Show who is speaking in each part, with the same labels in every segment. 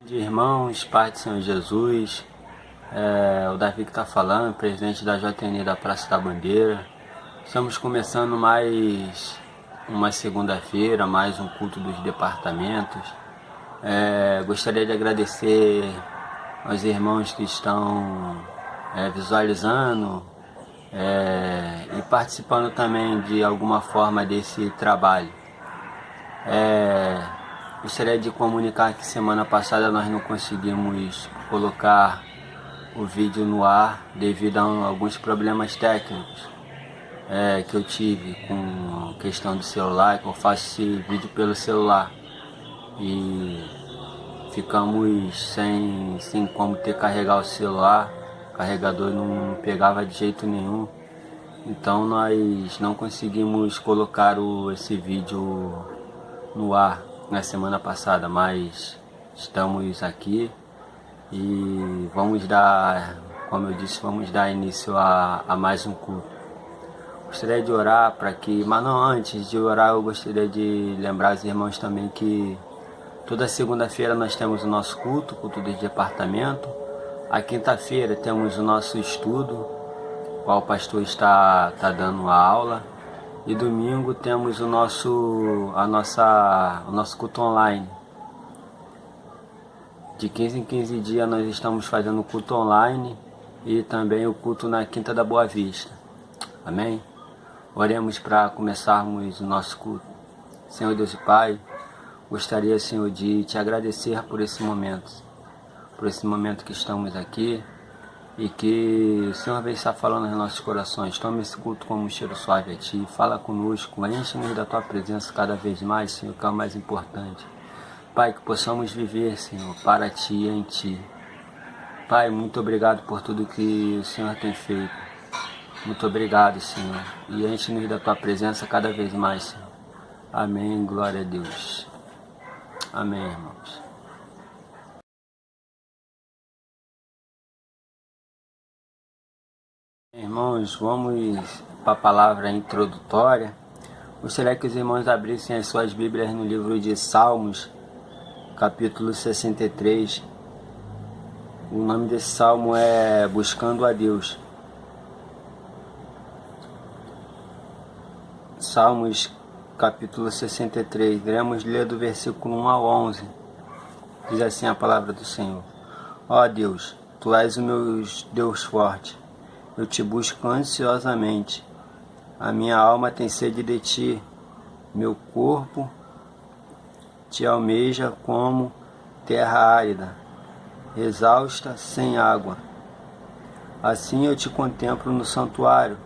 Speaker 1: De irmãos, Pai do Senhor Jesus, o Davi que está falando, presidente da JN da Praça da Bandeira. Estamos começando mais uma segunda-feira, mais um culto dos departamentos. Gostaria de agradecer aos irmãos que estão visualizando e participando também de alguma forma desse trabalho. Gostaria de comunicar que semana passada nós não conseguimos colocar o vídeo no ar devido a alguns problemas técnicos que eu tive com questão do celular, que eu faço esse vídeo pelo celular e ficamos sem como ter carregar o celular, o carregador não pegava de jeito nenhum, então nós não conseguimos colocar esse vídeo no ar na semana passada, mas estamos aqui e vamos dar, como eu disse, vamos dar início a mais um culto. Gostaria de orar para que, mas não, antes de orar eu gostaria de lembrar os irmãos também que toda segunda-feira nós temos o nosso culto do departamento. A quinta-feira temos o nosso estudo, qual o pastor está dando a aula. E domingo temos o nosso culto online. De 15 em 15 dias nós estamos fazendo o culto online e também o culto na Quinta da Boa Vista. Amém? Oremos para começarmos o nosso culto. Senhor Deus e Pai, gostaria, Senhor, de te agradecer por esse momento que estamos aqui. E que o Senhor venha estar falando nos nossos corações. Tome esse culto como um cheiro suave a Ti. Fala conosco, enche-nos da Tua presença cada vez mais, Senhor, que é o mais importante. Pai, que possamos viver, Senhor, para Ti e em Ti. Pai, muito obrigado por tudo que o Senhor tem feito. Muito obrigado, Senhor. E enche-nos da Tua presença cada vez mais, Senhor. Amém, glória a Deus. Amém, irmãos. Irmãos, vamos para a palavra introdutória. Gostaria que os irmãos abrissem as suas Bíblias no livro de Salmos, capítulo 63. O nome desse salmo é Buscando a Deus. Salmos, capítulo 63. Iremos ler do versículo 1 ao 11. Diz assim a palavra do Senhor. Ó Deus, Tu és o meu Deus forte. Eu te busco ansiosamente. A minha alma tem sede de ti. Meu corpo te almeja como terra árida, exausta, sem água. Assim eu te contemplo no santuário,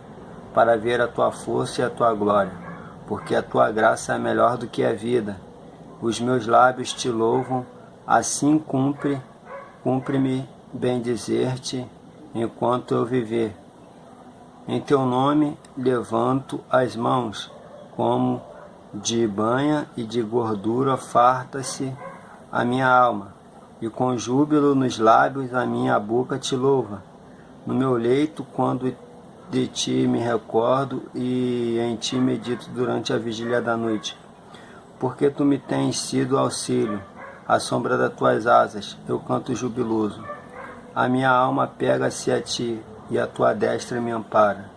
Speaker 1: para ver a tua força e a tua glória, porque a tua graça é melhor do que a vida. Os meus lábios te louvam, assim cumpre-me bendizer-te enquanto eu viver. Em teu nome levanto as mãos, como de banha e de gordura farta-se a minha alma, e com júbilo nos lábios a minha boca te louva. No meu leito, quando de ti me recordo, e em ti medito durante a vigília da noite. Porque tu me tens sido auxílio, à sombra das tuas asas, eu canto jubiloso. A minha alma pega-se a ti, e a tua destra me ampara.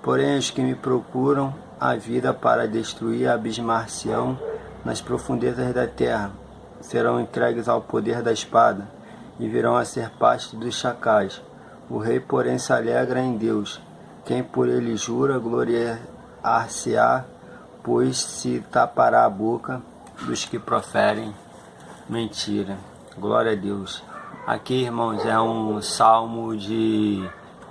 Speaker 1: Porém, os que me procuram a vida para destruir abismar-se-ão nas profundezas da terra, serão entregues ao poder da espada, e virão a ser pasto dos chacais. O rei, porém, se alegra em Deus. Quem por ele jura, gloriar-se-á, pois se tapará a boca dos que proferem mentira. Glória a Deus. Aqui, irmãos, é um salmo de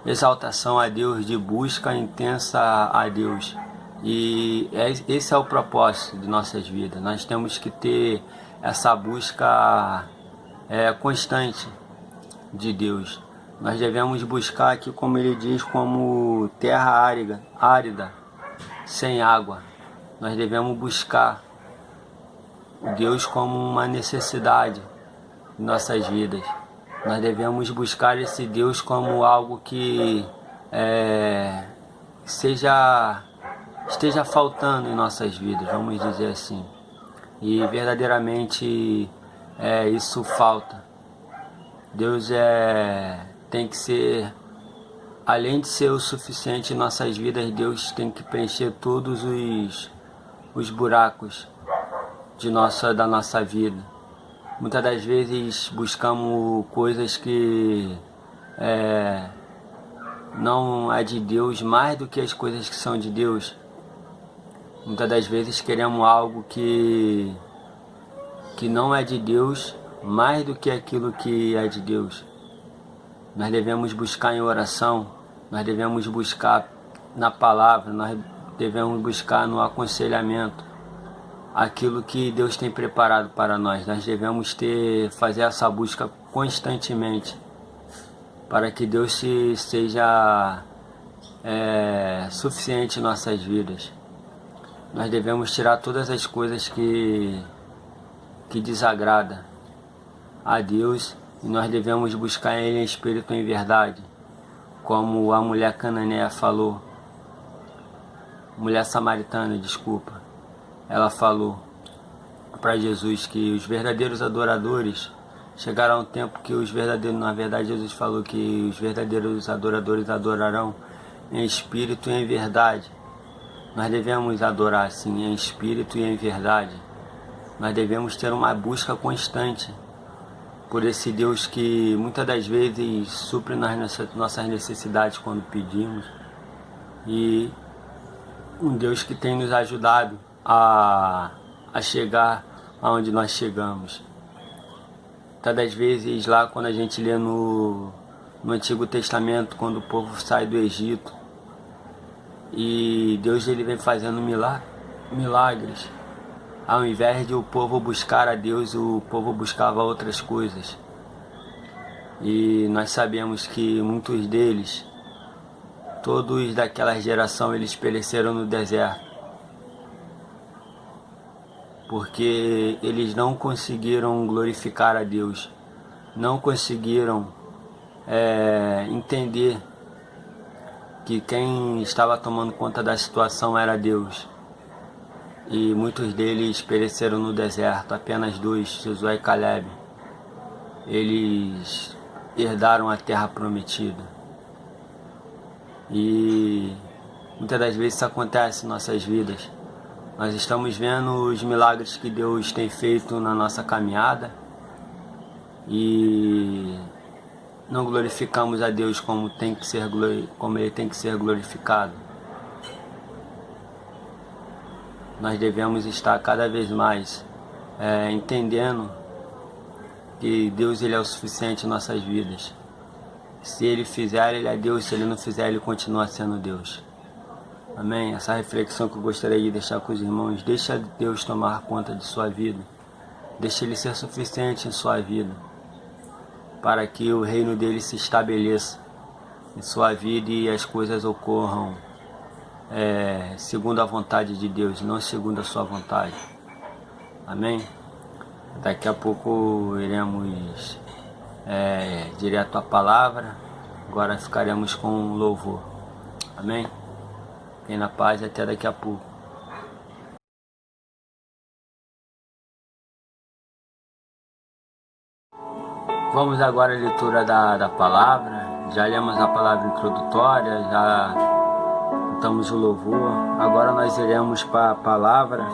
Speaker 1: exaltação a Deus, de busca intensa a Deus. E esse é o propósito de nossas vidas. Nós temos que ter essa busca constante de Deus. Nós devemos buscar aqui, como ele diz, como terra árida, sem água. Nós devemos buscar Deus como uma necessidade de nossas vidas. Nós devemos buscar esse Deus como algo que esteja faltando em nossas vidas, vamos dizer assim. E verdadeiramente isso falta. Deus tem que ser, além de ser o suficiente em nossas vidas, Deus tem que preencher todos os buracos da nossa vida. Muitas das vezes buscamos coisas que não é de Deus mais do que as coisas que são de Deus. Muitas das vezes queremos algo que não é de Deus mais do que aquilo que é de Deus. Nós devemos buscar em oração, nós devemos buscar na palavra, nós devemos buscar no aconselhamento aquilo que Deus tem preparado para nós. Nós devemos fazer essa busca constantemente para que Deus seja suficiente em nossas vidas. Nós devemos tirar todas as coisas que desagradam a Deus, e nós devemos buscar Ele em espírito e em verdade, como a mulher cananeia falou, mulher samaritana, desculpa, ela falou para Jesus que os verdadeiros adoradores, chegará um tempo que na verdade Jesus falou que os verdadeiros adoradores adorarão em espírito e em verdade. Nós devemos adorar assim, em espírito e em verdade. Nós devemos ter uma busca constante por esse Deus que muitas das vezes supre nossas necessidades quando pedimos, e um Deus que tem nos ajudado a chegar aonde nós chegamos. Muitas das vezes lá quando a gente lê no Antigo Testamento, quando o povo sai do Egito, e Deus ele vem fazendo milagres. Ao invés de o povo buscar a Deus, o povo buscava outras coisas. E nós sabemos que muitos deles, todos daquela geração, eles pereceram no deserto, porque eles não conseguiram glorificar a Deus, não conseguiram entender que quem estava tomando conta da situação era Deus. E muitos deles pereceram no deserto, apenas 2, Josué e Caleb. Eles herdaram a terra prometida. E muitas das vezes isso acontece em nossas vidas. Nós estamos vendo os milagres que Deus tem feito na nossa caminhada e não glorificamos a Deus como Ele tem que ser glorificado. Nós devemos estar cada vez mais entendendo que Deus ele é o suficiente em nossas vidas. Se Ele fizer, Ele é Deus. Se Ele não fizer, Ele continua sendo Deus. Amém? Essa reflexão que eu gostaria de deixar com os irmãos. Deixa Deus tomar conta de sua vida. Deixa Ele ser suficiente em sua vida, para que o reino dele se estabeleça em sua vida e as coisas ocorram segundo a vontade de Deus, não segundo a sua vontade. Amém? Daqui a pouco iremos direto à palavra. Agora ficaremos com louvor. Amém? Fiquem na paz e até daqui a pouco. Vamos agora à leitura da palavra. Já lemos a palavra introdutória, já cantamos o louvor. Agora nós iremos para a palavra.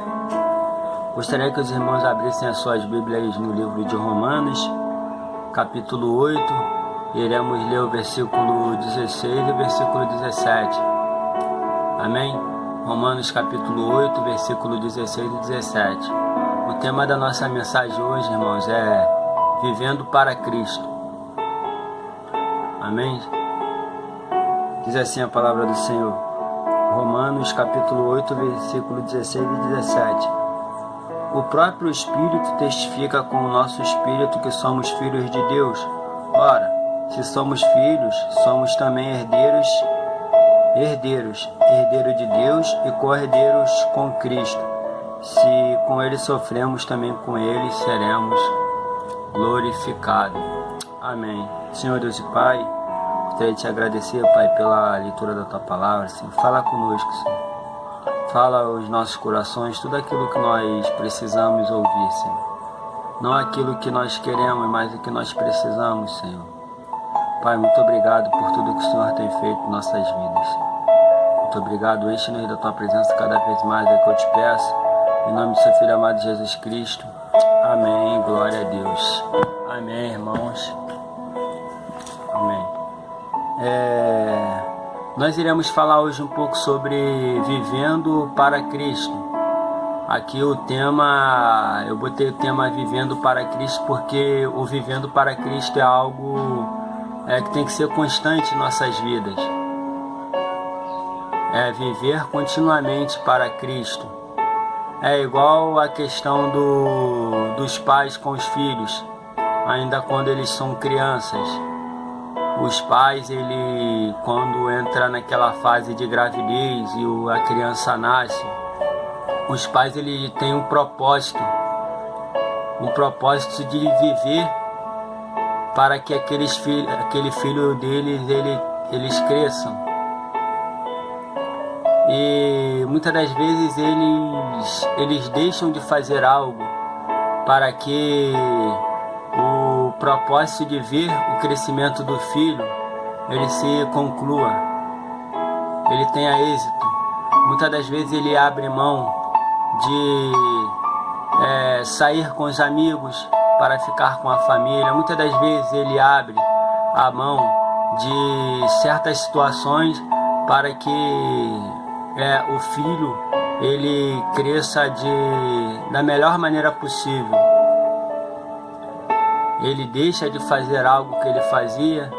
Speaker 1: Gostaria que os irmãos abrissem as suas Bíblias no livro de Romanos, capítulo 8. Iremos ler o versículo 16 e o versículo 17. Amém? Romanos capítulo 8, versículo 16 e 17. O tema da nossa mensagem hoje, irmãos, é Vivendo para Cristo. Amém? Diz assim a palavra do Senhor. Romanos capítulo 8, versículo 16 e 17. O próprio Espírito testifica com o nosso Espírito que somos filhos de Deus. Ora, se somos filhos, somos também herdeiros de Deus e co-herdeiros com Cristo. Se com Ele sofremos, também com Ele seremos glorificados. Amém. Senhor Deus e Pai, gostaria de te agradecer, Pai, pela leitura da Tua Palavra. Senhor, fala conosco, Senhor. Fala aos nossos corações tudo aquilo que nós precisamos ouvir, Senhor. não aquilo que nós queremos, mas o que nós precisamos, Senhor. Pai, muito obrigado por tudo que o Senhor tem feito em nossas vidas. Muito obrigado, enche-nos da Tua presença cada vez mais, é que eu te peço. Em nome do Seu Filho amado Jesus Cristo. Amém. Glória a Deus. Amém, irmãos. Amém. Nós iremos falar hoje um pouco sobre vivendo para Cristo. Aqui o tema, eu botei o tema vivendo para Cristo porque o vivendo para Cristo é algo que tem que ser constante em nossas vidas. É viver continuamente para Cristo. É igual a questão dos pais com os filhos, ainda quando eles são crianças. Os pais, quando entra naquela fase de gravidez e a criança nasce, os pais têm um propósito de viver para que aquele filho deles eles cresçam. E muitas das vezes eles deixam de fazer algo para que o propósito de ver o crescimento do filho ele se conclua, ele tenha êxito. Muitas das vezes ele abre mão de sair com os amigos para ficar com a família. Muitas das vezes ele abre a mão de certas situações para que o filho ele cresça da melhor maneira possível. Ele deixa de fazer algo que ele fazia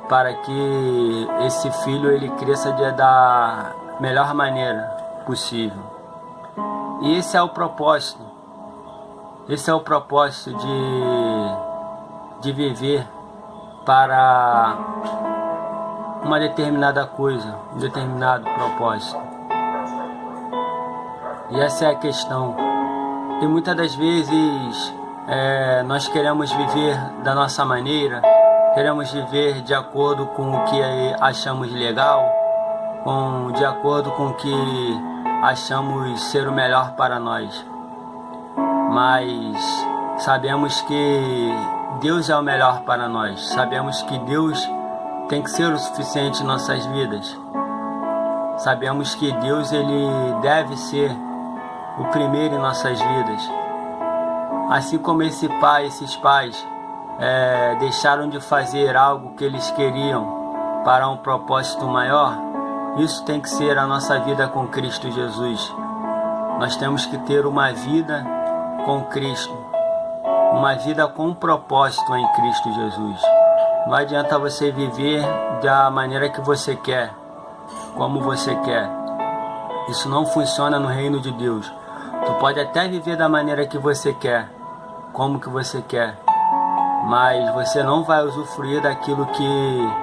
Speaker 1: para que esse filho ele cresça da melhor maneira possível. E esse é o propósito. Esse é o propósito de viver para uma determinada coisa, um determinado propósito. E essa é a questão. E muitas das vezes nós queremos viver da nossa maneira, queremos viver de acordo com o que achamos legal, de acordo com o que achamos ser o melhor para nós. Mas sabemos que Deus é o melhor para nós. Sabemos que Deus tem que ser o suficiente em nossas vidas. Sabemos que Deus ele deve ser o primeiro em nossas vidas. Assim como esses pais deixaram de fazer algo que eles queriam para um propósito maior, isso tem que ser a nossa vida com Cristo Jesus. Nós temos que ter uma vida com Cristo, uma vida com um propósito em Cristo Jesus. Não adianta você viver da maneira que você quer, como você quer. Isso não funciona no reino de Deus. Tu pode até viver da maneira que você quer, como que você quer, mas você não vai usufruir daquilo que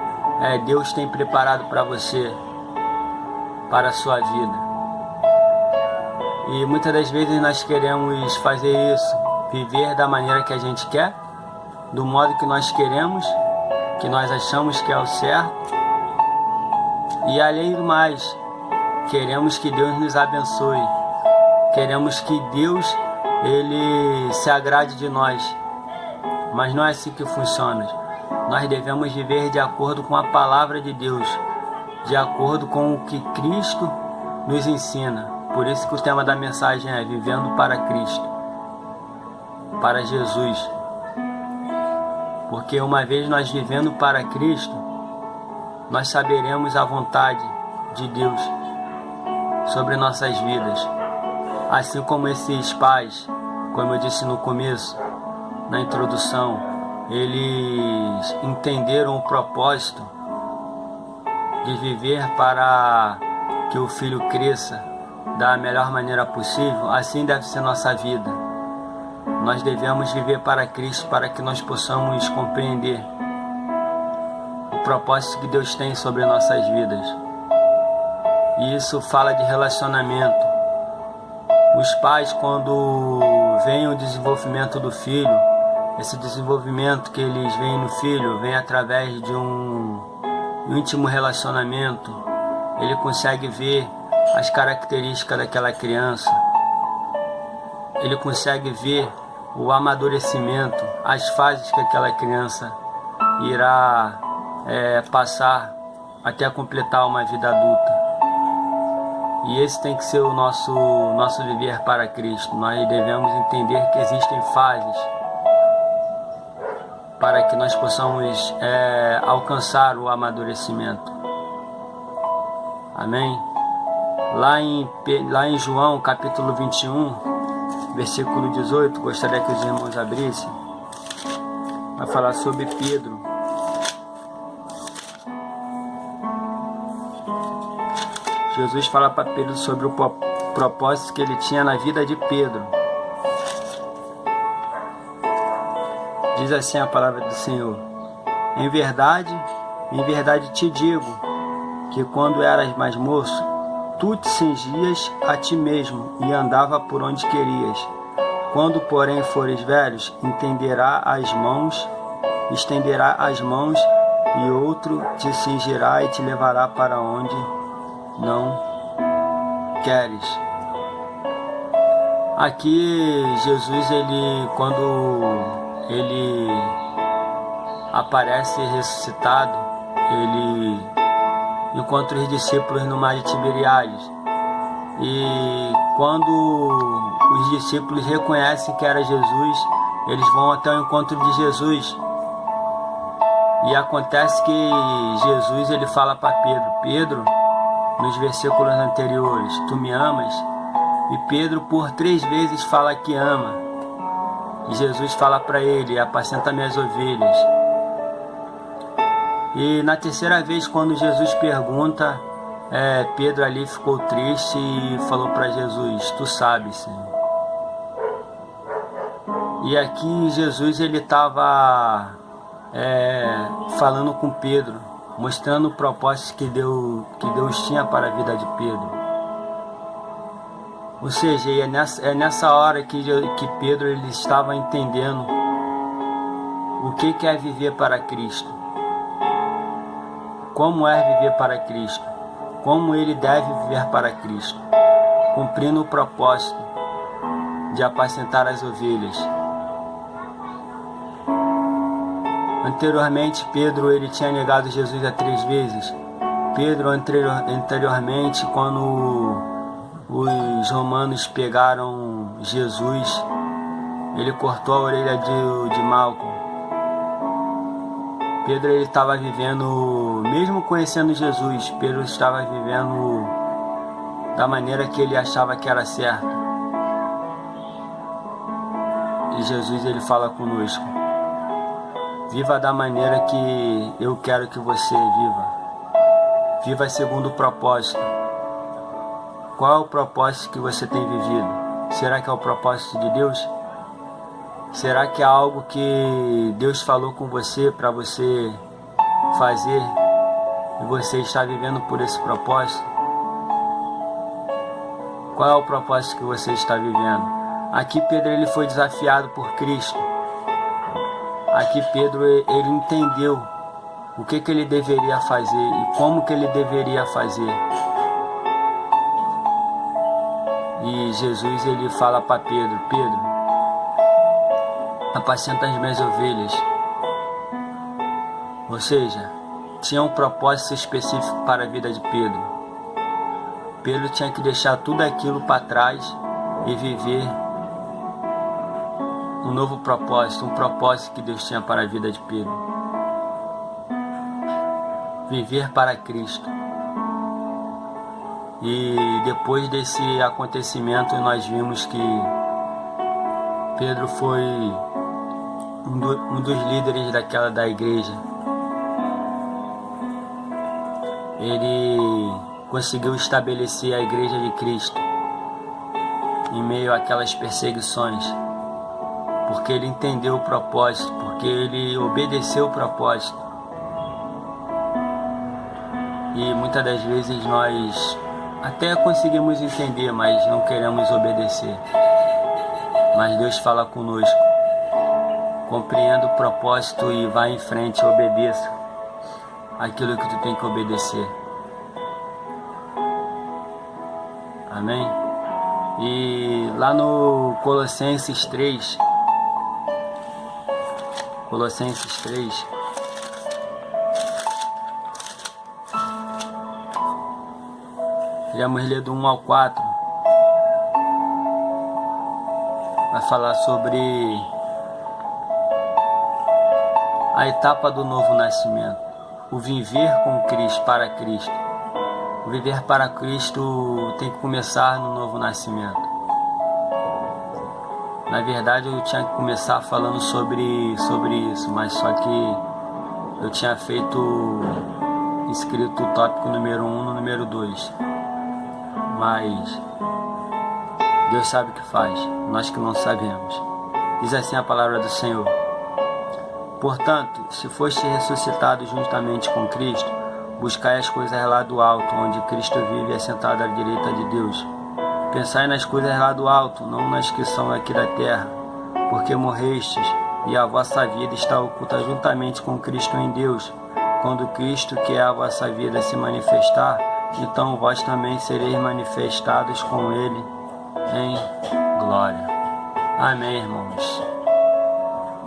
Speaker 1: Deus tem preparado para você, para a sua vida. E muitas das vezes nós queremos fazer isso, viver da maneira que a gente quer, do modo que nós queremos, que nós achamos que é o certo. E além do mais, queremos que Deus nos abençoe. Queremos que Deus ele se agrade de nós. Mas não é assim que funciona. Nós devemos viver de acordo com a palavra de Deus, de acordo com o que Cristo nos ensina. Por isso que o tema da mensagem é vivendo para Cristo, para Jesus. Porque uma vez nós vivendo para Cristo, nós saberemos a vontade de Deus sobre nossas vidas. Assim como esses pais, como eu disse no começo, na introdução, eles entenderam o propósito de viver para que o filho cresça da melhor maneira possível. Assim deve ser nossa vida. Nós devemos viver para Cristo para que nós possamos compreender o propósito que Deus tem sobre nossas vidas. E isso fala de relacionamento. Os pais, quando veem o desenvolvimento do filho, esse desenvolvimento que eles veem no filho vem através de um íntimo relacionamento. Ele consegue ver as características daquela criança. Ele consegue ver o amadurecimento, as fases que aquela criança irá passar até completar uma vida adulta. E esse tem que ser o nosso viver para Cristo. Nós devemos entender que existem fases para que nós possamos alcançar o amadurecimento. Amém? Lá em João, capítulo 21, versículo 18, gostaria que os irmãos abrissem, vai falar sobre Pedro. Jesus fala para Pedro sobre o propósito que ele tinha na vida de Pedro. Diz assim a palavra do Senhor: em verdade te digo, que quando eras mais moço, tu te cingias a ti mesmo e andava por onde querias. Quando, porém, fores velhos, estenderá as mãos, e outro te cingirá e te levará para onde não queres. Aqui Jesus, quando ele aparece ressuscitado, ele encontra os discípulos no mar de Tiberíades, e quando os discípulos reconhecem que era Jesus, eles vão até o encontro de Jesus, e acontece que Jesus ele fala para Pedro, nos versículos anteriores: tu me amas? E Pedro por 3 vezes fala que ama, e Jesus fala para ele: apacenta minhas ovelhas. E na terceira vez, quando Jesus pergunta, Pedro ali ficou triste e falou para Jesus: tu sabes, Senhor. E aqui Jesus ele estava falando com Pedro, mostrando o propósito que Deus tinha para a vida de Pedro. Ou seja, é nessa hora que Pedro ele estava entendendo o que é viver para Cristo, como é viver para Cristo, como ele deve viver para Cristo, cumprindo o propósito de apacentar as ovelhas. Anteriormente, Pedro ele tinha negado Jesus 3 vezes. Pedro anteriormente, quando os romanos pegaram Jesus, ele cortou a orelha de Malco. Pedro ele estava vivendo, mesmo conhecendo Jesus, Pedro estava vivendo da maneira que ele achava que era certo. E Jesus ele fala conosco: viva da maneira que eu quero que você viva. Viva segundo o propósito. Qual é o propósito que você tem vivido? Será que é o propósito de Deus? Será que é algo que Deus falou com você para você fazer e você está vivendo por esse propósito? Qual é o propósito que você está vivendo? Aqui Pedro ele foi desafiado por Cristo. Aqui Pedro ele entendeu o que ele deveria fazer e como que ele deveria fazer. E Jesus ele fala para Pedro: Pedro, apacenta as minhas ovelhas. Ou seja, tinha um propósito específico para a vida de Pedro. Pedro tinha que deixar tudo aquilo para trás e viver um novo propósito, um propósito que Deus tinha para a vida de Pedro. Viver para Cristo. E depois desse acontecimento nós vimos que Pedro foi um dos líderes da igreja. Ele conseguiu estabelecer a igreja de Cristo em meio àquelas perseguições, porque ele entendeu o propósito, porque ele obedeceu o propósito. E muitas das vezes nós até conseguimos entender, mas não queremos obedecer. Mas Deus fala conosco: compreenda o propósito e vá em frente, obedeça aquilo que tu tem que obedecer. Amém? E lá no Colossenses 3, Colossenses 3. Iremos ler do 1 ao 4. Vai falar sobre a etapa do novo nascimento. O viver com Cristo, para Cristo. O viver para Cristo tem que começar no novo nascimento. Na verdade eu tinha que começar falando sobre isso, mas só que eu tinha escrito o tópico número 1 no número 2. Mas Deus sabe o que faz, nós que não sabemos. Diz assim a palavra do Senhor: portanto, se foste ressuscitado juntamente com Cristo, buscai as coisas lá do alto, onde Cristo vive assentado à direita de Deus. Pensai nas coisas lá do alto, não nas que são aqui da terra, porque morrestes, e a vossa vida está oculta juntamente com Cristo em Deus. Quando Cristo, que é a vossa vida, se manifestar, então vós também sereis manifestados com Ele em glória. Amém, irmãos?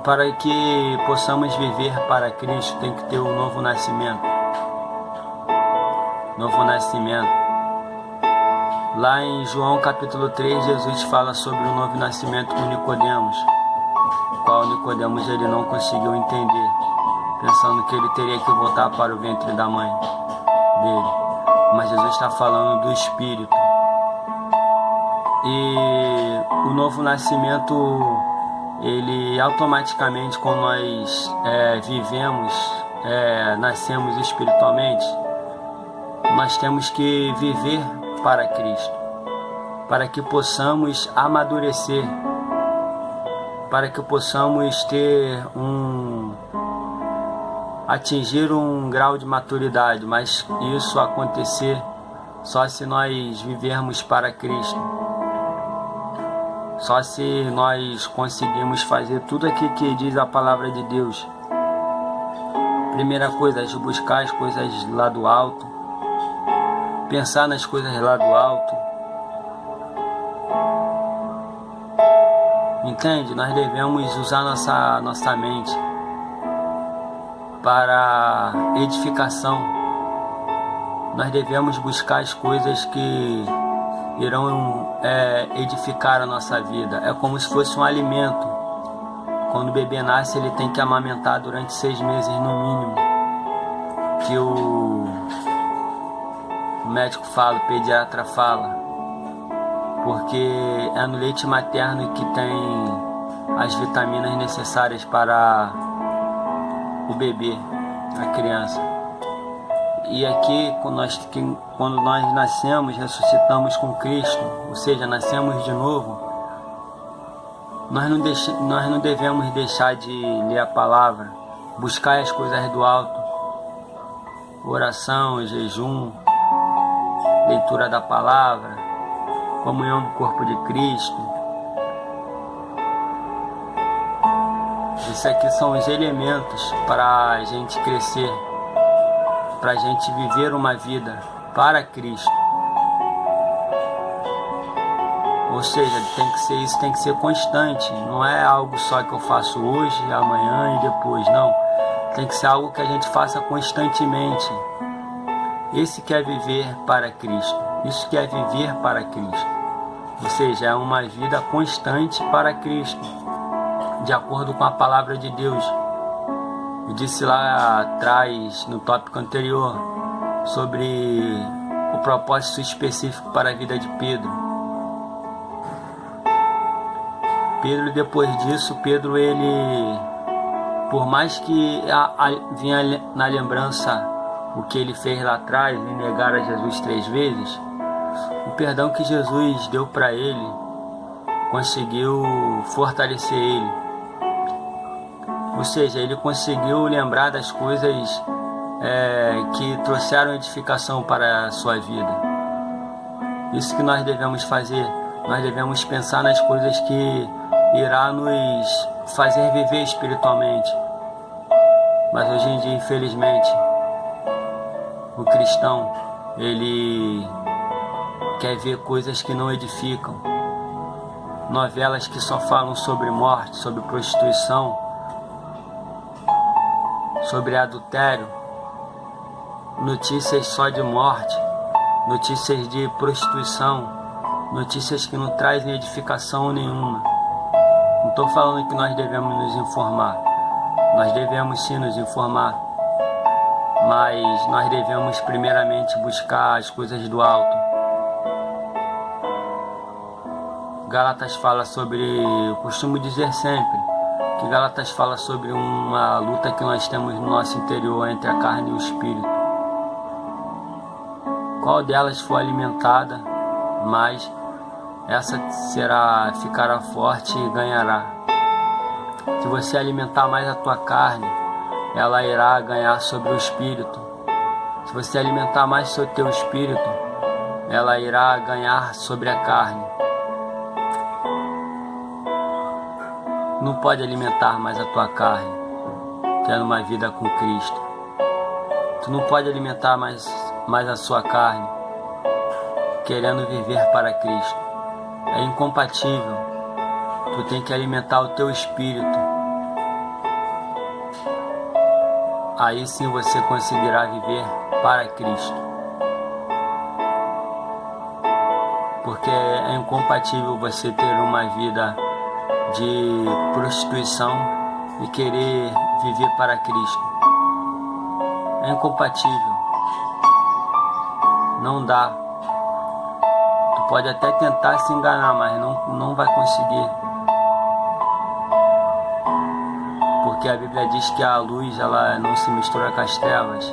Speaker 1: Para que possamos viver para Cristo, tem que ter um novo nascimento. Novo nascimento. Lá em João capítulo 3, Jesus fala sobre o novo nascimento com Nicodemos, o qual Nicodemos ele não conseguiu entender, pensando que ele teria que voltar para o ventre da mãe dele. Mas Jesus está falando do Espírito. E o novo nascimento, ele automaticamente, quando nós nascemos espiritualmente, nós temos que viver para Cristo, para que possamos amadurecer, para que possamos atingir um grau de maturidade, mas isso acontecer só se nós vivermos para Cristo, só se nós conseguirmos fazer tudo aquilo que diz a palavra de Deus. Primeira coisa, buscar as coisas lá do alto, pensar nas coisas lá do alto. Entende? Nós devemos usar nossa mente para edificação. Nós devemos buscar as coisas que irão edificar a nossa vida. É como se fosse um alimento. Quando o bebê nasce, ele tem que amamentar durante 6 meses no mínimo. Que o médico fala, o pediatra fala, porque é no leite materno que tem as vitaminas necessárias para o bebê, a criança. E aqui, quando nós nascemos, ressuscitamos com Cristo, ou seja, nascemos de novo, nós não devemos deixar de ler a palavra, buscar as coisas do alto, oração, jejum, leitura da palavra, comunhão do corpo de Cristo. Isso aqui são os elementos para a gente crescer, para a gente viver uma vida para Cristo. Ou seja, isso tem que ser constante, não é algo só que eu faço hoje, amanhã e depois, não. Tem que ser algo que a gente faça constantemente. Esse que é viver para Cristo. Isso que é viver para Cristo. Ou seja, é uma vida constante para Cristo, de acordo com a palavra de Deus. Eu disse lá atrás, no tópico anterior, sobre o propósito específico para a vida de Pedro. Depois disso, ele, por mais que vinha na lembrança o que ele fez lá atrás, de negar a Jesus 3 vezes, o perdão que Jesus deu para ele conseguiu fortalecer ele. Ou seja, ele conseguiu lembrar das coisas que trouxeram edificação para a sua vida. Isso que nós devemos fazer. Nós devemos pensar nas coisas que irá nos fazer viver espiritualmente. Mas hoje em dia, infelizmente, o cristão, ele quer ver coisas que não edificam, novelas que só falam sobre morte, sobre prostituição, sobre adultério, notícias só de morte, notícias de prostituição, notícias que não trazem edificação nenhuma. Não estou falando que nós devemos nos informar, nós devemos sim nos informar, mas nós devemos primeiramente buscar as coisas do alto. Gálatas fala sobre, eu costumo dizer sempre, que Gálatas fala sobre uma luta que nós temos no nosso interior entre a carne e o espírito. Qual delas for alimentada, mais essa ficará forte e ganhará. Se você alimentar mais a tua carne, ela irá ganhar sobre o espírito. Se você alimentar mais o teu espírito, ela irá ganhar sobre a carne. Não pode alimentar mais a tua carne tendo uma vida com Cristo. Tu não pode alimentar mais a sua carne querendo viver para Cristo. É incompatível. Tu tem que alimentar o teu espírito. Aí sim você conseguirá viver para Cristo. Porque é incompatível você ter uma vida de prostituição e querer viver para Cristo. É incompatível. Não dá. Tu pode até tentar se enganar, mas não vai conseguir. Porque a Bíblia diz que a luz ela não se mistura com as trevas.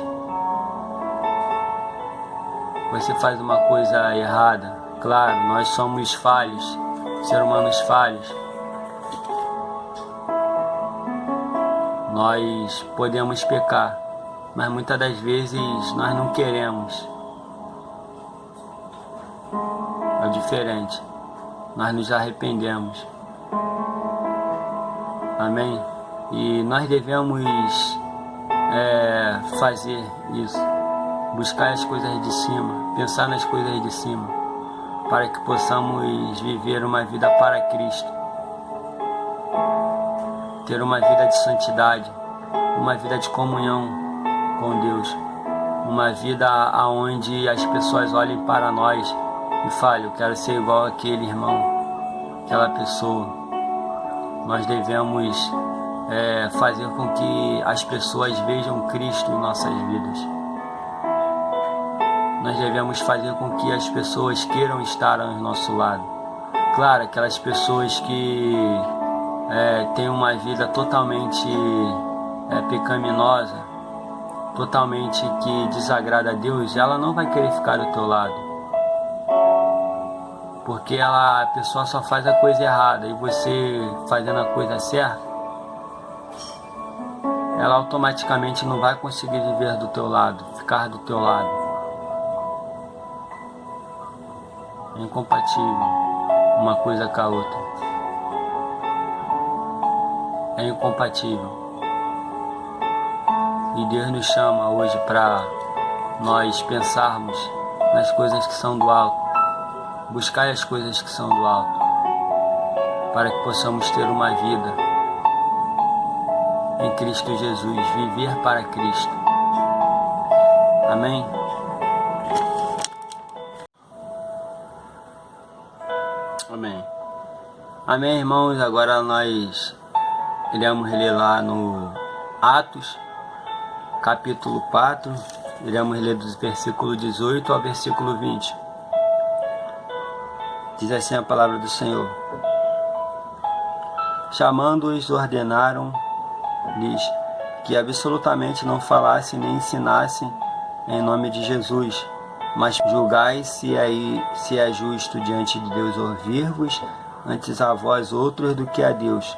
Speaker 1: Você faz uma coisa errada. Claro, nós somos falhos, seres humanos falhos. Nós podemos pecar, mas muitas das vezes nós não queremos. É diferente. Nós nos arrependemos. Amém? E nós devemos fazer isso. Buscar as coisas de cima, pensar nas coisas de cima, para que possamos viver uma vida para Cristo. Ter uma vida de santidade, uma vida de comunhão com Deus, uma vida onde as pessoas olhem para nós e falem, eu quero ser igual aquele irmão, aquela pessoa. Nós devemos fazer com que as pessoas vejam Cristo em nossas vidas. Nós devemos fazer com que as pessoas queiram estar ao nosso lado. Claro, aquelas pessoas que têm uma vida totalmente pecaminosa, totalmente que desagrada a Deus, ela não vai querer ficar do teu lado. Porque a pessoa só faz a coisa errada e você fazendo a coisa certa, ela automaticamente não vai conseguir viver do teu lado, ficar do teu lado. É incompatível uma coisa com a outra. É incompatível. E Deus nos chama hoje para nós pensarmos nas coisas que são do alto, buscar as coisas que são do alto, para que possamos ter uma vida em Cristo Jesus, viver para Cristo. Amém? Amém. Amém, irmãos. Agora nós iremos ler lá no Atos, capítulo 4. Iremos ler do versículo 18 ao versículo 20. Diz assim a palavra do Senhor. Chamando-os, ordenaram-lhes que absolutamente não falassem nem ensinassem em nome de Jesus, mas julgai se é justo diante de Deus ouvir-vos antes a vós outros do que a Deus,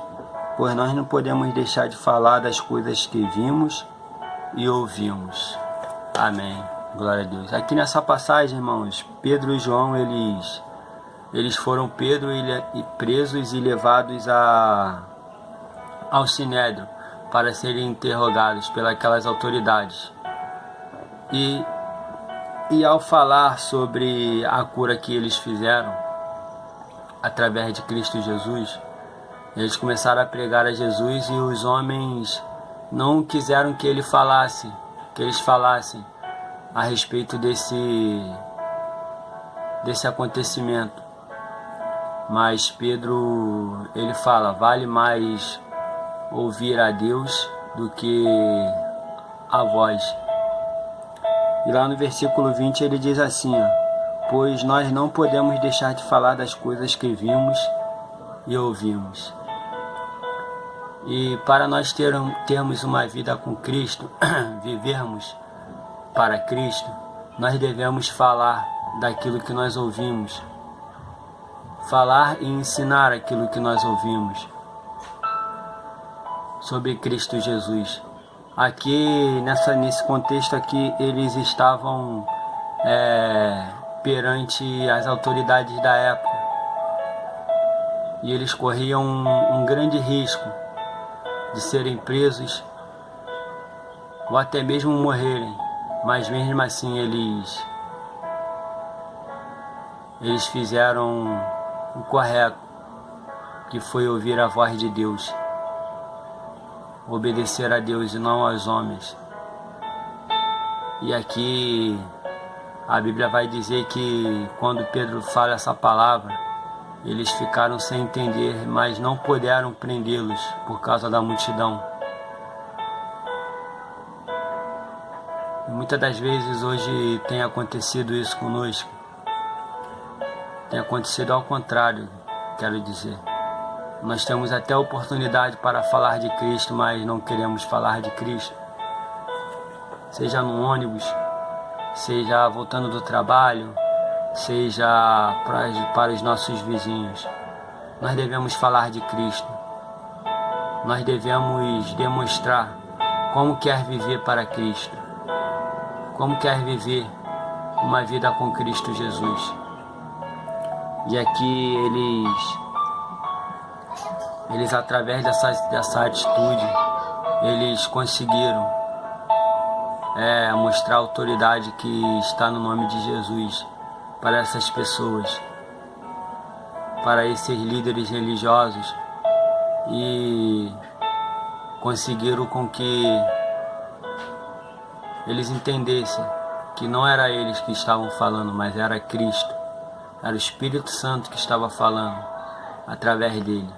Speaker 1: pois nós não podemos deixar de falar das coisas que vimos e ouvimos. Amém. Glória a Deus. Aqui nessa passagem, irmãos, Pedro e João, eles foram presos e levados ao Sinédrio para serem interrogados pelas autoridades. E ao falar sobre a cura que eles fizeram através de Cristo Jesus, eles começaram a pregar a Jesus e os homens não quiseram que eles falassem a respeito desse acontecimento. Mas Pedro, ele fala, vale mais ouvir a Deus do que a vós. E lá no versículo 20 ele diz assim, pois nós não podemos deixar de falar das coisas que vimos e ouvimos. E para nós termos uma vida com Cristo, vivermos para Cristo, nós devemos falar daquilo que nós ouvimos, falar e ensinar aquilo que nós ouvimos sobre Cristo Jesus. Aqui, nesse contexto aqui, eles estavam perante as autoridades da época e eles corriam um grande risco de serem presos ou até mesmo morrerem, mas mesmo assim eles fizeram o correto, que foi ouvir a voz de Deus, obedecer a Deus e não aos homens. E aqui a Bíblia vai dizer que quando Pedro fala essa palavra, eles ficaram sem entender, mas não puderam prendê-los por causa da multidão. E muitas das vezes hoje tem acontecido isso conosco. Tem acontecido ao contrário, quero dizer. Nós temos até oportunidade para falar de Cristo, mas não queremos falar de Cristo. Seja no ônibus, seja voltando do trabalho, seja para os nossos vizinhos. Nós devemos falar de Cristo. Nós devemos demonstrar como quer viver para Cristo, como quer viver uma vida com Cristo Jesus. E aqui eles através dessa atitude, eles conseguiram mostrar a autoridade que está no nome de Jesus para essas pessoas, para esses líderes religiosos, e conseguiram com que eles entendessem que não era eles que estavam falando, mas era Cristo, era o Espírito Santo que estava falando através dele.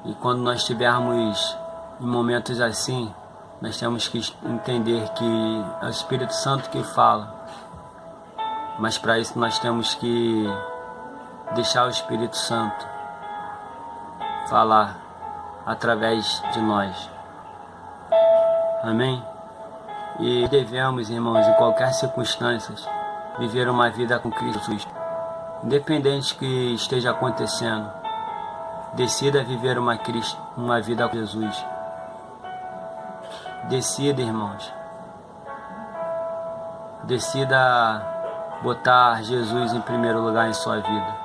Speaker 1: E quando nós estivermos em momentos assim, nós temos que entender que é o Espírito Santo que fala, mas para isso nós temos que deixar o Espírito Santo falar através de nós. Amém? E devemos, irmãos, em qualquer circunstância, viver uma vida com Cristo. Independente que esteja acontecendo, decida viver uma vida com Jesus. Decida, irmãos. Decida botar Jesus em primeiro lugar em sua vida.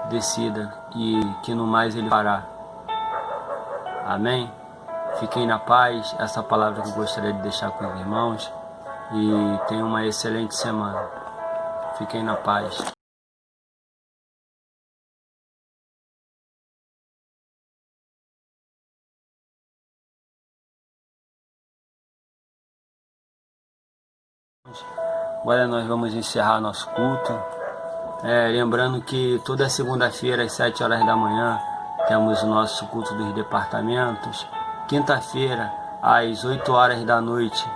Speaker 1: Decida, e que no mais Ele fará. Amém? Fiquem na paz. Essa palavra que eu gostaria de deixar com os irmãos. E tenham uma excelente semana. Fiquem na paz. Agora nós vamos encerrar nosso culto. Lembrando que toda segunda-feira às 7 horas da manhã temos o nosso culto dos departamentos. Quinta-feira às 8 horas da noite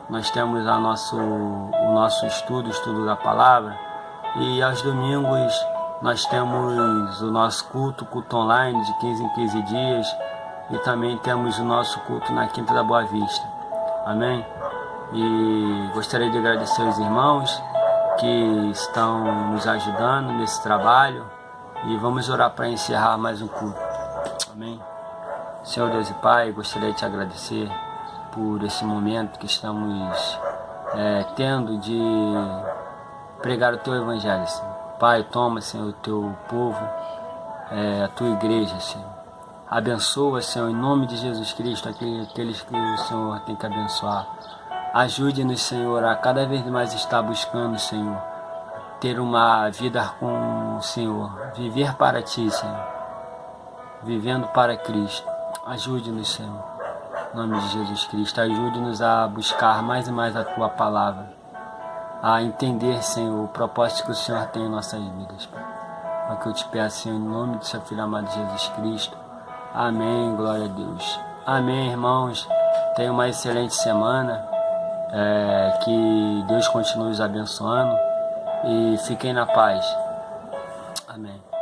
Speaker 1: nós temos o nosso estudo da palavra. E aos domingos nós temos o nosso culto online de 15 em 15 dias. E também temos o nosso culto na Quinta da Boa Vista. Amém? E gostaria de agradecer aos irmãos que estão nos ajudando nesse trabalho. E vamos orar para encerrar mais um culto. Amém? Senhor Deus e Pai, gostaria de te agradecer por esse momento que estamos tendo de pregar o Teu Evangelho, Senhor. Pai, toma, Senhor, o Teu povo, a Tua igreja, Senhor. Abençoa, Senhor, em nome de Jesus Cristo, aqueles que o Senhor tem que abençoar. Ajude-nos, Senhor, a cada vez mais estar buscando, Senhor, ter uma vida com o Senhor, viver para Ti, Senhor, vivendo para Cristo. Ajude-nos, Senhor. Em nome de Jesus Cristo, ajude-nos a buscar mais e mais a Tua Palavra, a entender, Senhor, o propósito que o Senhor tem em nossas vidas, Pai. É o que eu te peço, Senhor, em nome do Seu Filho amado Jesus Cristo. Amém, glória a Deus. Amém, irmãos. Tenha uma excelente semana. Que Deus continue os abençoando. E fiquem na paz. Amém.